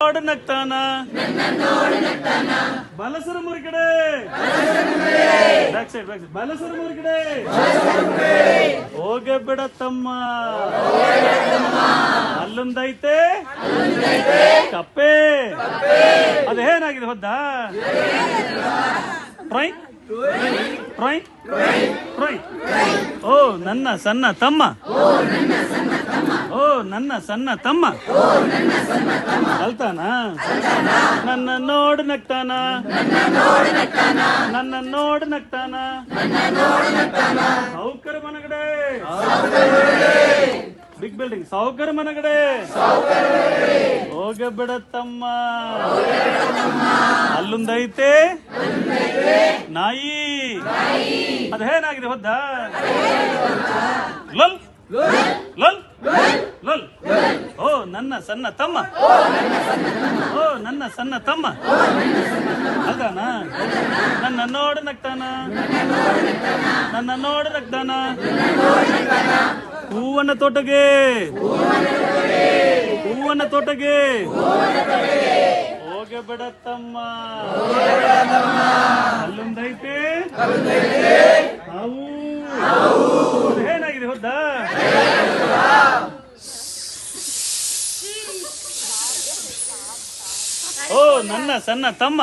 ನೋಡು ನಗ್ತಾನ ಬಲಸರ ಮುರುಗಡೆ back side ಬಲಸರ ಮುರುಗಡೆ ಹೋಗೆ ಬಿಡತ್ತಮ್ಮ ಅಲ್ಲೊಂದೈತೆ ಕಪ್ಪೆ ಅದೇನಾಗಿದೆ ಹೊದ್ದ ಟ್ರೈ ಟ್ರೈ ಟ್ರೈ ಓ ನನ್ನ ಸಣ್ಣ ತಮ್ಮ ಓ ನನ್ನ ಸಣ್ಣ ತಮ್ಮ ಕಲ್ತಾನ ನನ್ನ ನೋಡು ನಗ್ತಾನ ನನ್ನ ನೋಡು ನಗ್ತಾನ ಸಾವುಕರ ಮನಗಡೆ ಬಿಗ್ ಬಿಲ್ಡಿಂಗ್ ಸಾವುಕರ ಮನಗಡೆ ಹೋಗ ಬಿಡತ್ತಮ್ಮ ಅಲ್ಲೊಂದೈತೆ ನಾಯಿ ಅದೇನಾಗಿದೆ ಹೊದ್ದ ಲಲ್ ಲಲ್ ಲಲ್ ಓ ನನ್ನ ಸಣ್ಣ ತಮ್ಮ ಓ ನನ್ನ ಸಣ್ಣ ತಮ್ಮ ಅದಾನ ನನ್ನ ನೋಡು ನಗ್ತಾನ ನನ್ನ ನೋಡು ನಗ್ತಾನ ಹೂವನ ತೋಟಗೆ ಹೂವನ ತೋಟಗೆ ಹೋಗ ಬಿಡತ್ತಮ್ಮ ಅಲ್ಲೊಂದೈತೆ ಹಾವು ಏನಾಗಿದೆ ಹೊದ್ದ ಓ ನನ್ನ ಸಣ್ಣ ತಮ್ಮ